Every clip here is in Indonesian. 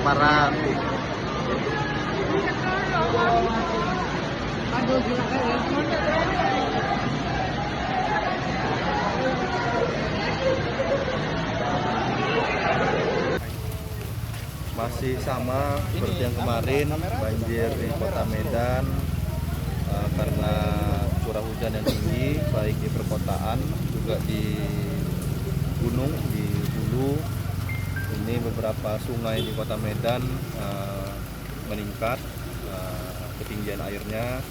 aparat. Masih sama seperti yang kemarin, banjir di Kota Medan karena curah hujan yang tinggi, baik di perkotaan juga di gunung, di hulu. Ini beberapa sungai di Kota Medan meningkat ketinggian airnya,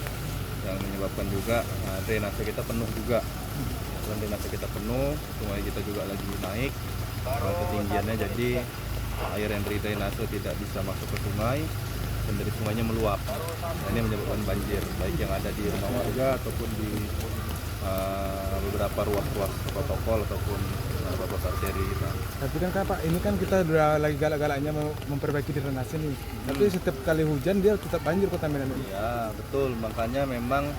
yang menyebabkan juga drainase kita penuh juga. Dan drainase kita penuh, sungai kita juga lagi naik ketinggiannya, jadi air yang dari drainase tidak bisa masuk ke sungai dan dari sungainya meluap. Nah, ini menyebabkan banjir, baik yang ada di rumah warga ataupun di beberapa ruas-ruas protokol ataupun ruas arteri kita. Tapi kan Pak, ini kan kita udah lagi galak-galaknya memperbaiki drainase nih. Tapi setiap kali hujan dia tetap banjir Kota Medan ini. Ya betul, makanya memang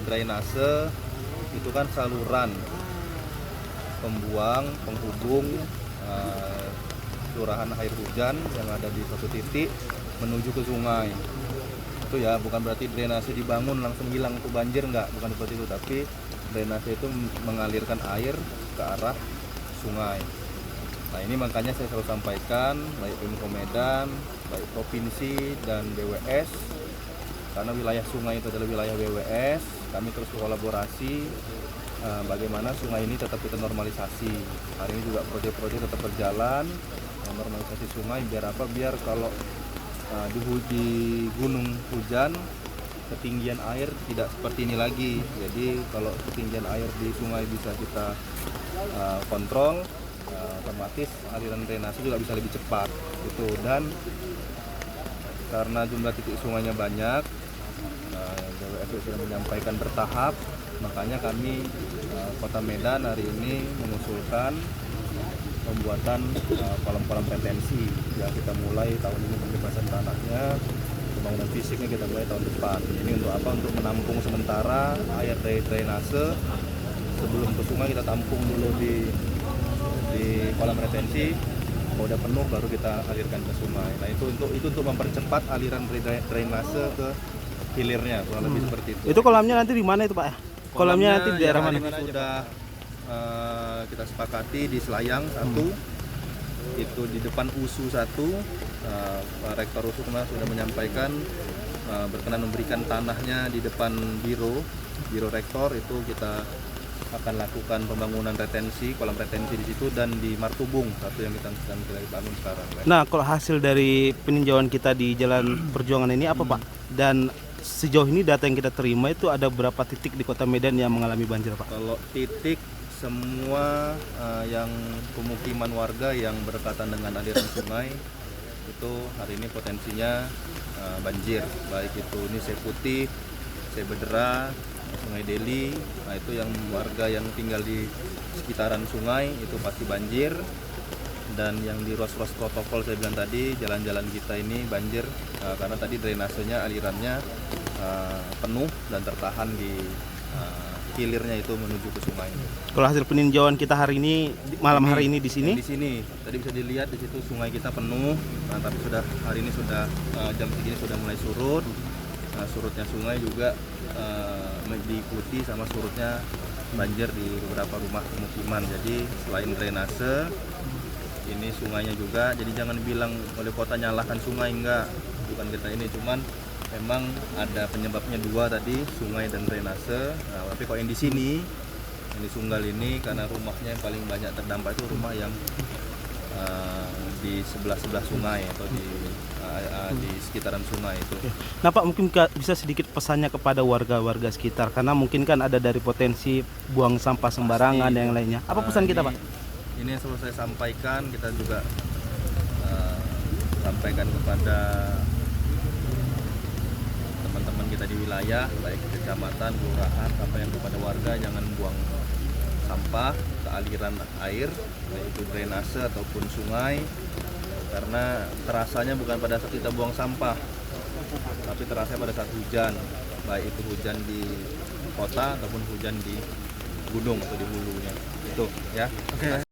drainase itu kan saluran pembuang, penghubung curahan air hujan yang ada di suatu titik menuju ke sungai. Itu ya, bukan berarti drainase dibangun langsung hilang tuh banjir, enggak, bukan seperti itu, tapi drainase itu mengalirkan air ke arah sungai. Nah, ini makanya saya selalu sampaikan, baik Pemkot Medan, baik provinsi dan BWS, karena wilayah sungai itu adalah wilayah BWS, kami terus berkolaborasi bagaimana sungai ini tetap kita normalisasi. Hari ini juga proyek-proyek tetap berjalan, normalisasi sungai, biar apa? Biar kalau di gunung hujan ketinggian air tidak seperti ini lagi. Jadi kalau ketinggian air di sungai bisa kita kontrol, otomatis aliran drainase juga bisa lebih cepat gitu. Dan karena jumlah titik sungainya banyak, BWS sudah menyampaikan bertahap, makanya kami Kota Medan hari ini mengusulkan pembuatan kolam-kolam retensi yang kita mulai tahun ini, pembebasan tanahnya, pembangunan fisiknya kita mulai tahun depan. Ini untuk apa? Untuk menampung sementara air dari drainase. Sebelum ke sungai kita tampung dulu di kolam retensi. Kalau udah penuh baru kita alirkan ke sungai. Nah, itu untuk mempercepat aliran drainase ke hilirnya, kurang lebih seperti itu. Itu kolamnya nanti di mana itu Pak? Kolamnya nanti di daerah mana? Sudah kita sepakati di Selayang satu, itu di depan USU satu. Pak Rektor USU kemarin sudah menyampaikan berkenan memberikan tanahnya di depan biro rektor. Itu kita akan lakukan pembangunan retensi, kolam retensi di situ, dan di Martubung satu yang kita bangun sekarang. Nah, kalau hasil dari peninjauan kita di Jalan Perjuangan ini apa Pak? Dan sejauh ini data yang kita terima itu ada berapa titik di Kota Medan yang mengalami banjir Pak? Kalau titik, semua yang pemukiman warga yang berdekatan dengan aliran sungai itu hari ini potensinya banjir, baik itu Nisai Putih, Nisai Bedera, Sungai Deli. Nah, itu yang warga yang tinggal di sekitaran sungai itu pasti banjir. Dan yang di ruas-ruas protokol saya bilang tadi, jalan-jalan kita ini banjir karena tadi drainasenya, alirannya penuh dan tertahan di hilirnya itu menuju ke sungai. Kalau hasil peninjauan kita hari ini, malam hari ini di sini? Di sini tadi bisa dilihat di situ sungai kita penuh. Nah, tapi hari ini sudah jam segini sudah mulai surut. Nah, surutnya sungai juga diikuti sama surutnya banjir di beberapa rumah pemukiman. Jadi selain drainase, ini sungainya juga. Jadi jangan bilang oleh kota nyalahkan sungai, enggak, bukan kita ini, cuman memang ada penyebabnya dua tadi, sungai dan drainase. Nah, tapi kalau yang di sini, yang di Sunggal ini, karena rumahnya yang paling banyak terdampak itu rumah yang di sebelah sungai atau di sekitaran sungai itu. Nah Pak, mungkin bisa sedikit pesannya kepada warga-warga sekitar, karena mungkin kan ada dari potensi buang sampah sembarangan dan yang lainnya. Apa pesan kita Pak? Ini yang selalu saya sampaikan, kita juga sampaikan kepada teman-teman kita di wilayah, baik kecamatan, kelurahan, sampai yang kepada warga, jangan buang sampah ke aliran air, baik itu drainase ataupun sungai, karena terasanya bukan pada saat kita buang sampah, tapi terasa pada saat hujan, baik itu hujan di kota ataupun hujan di gunung atau di hulunya. Itu ya. Oke.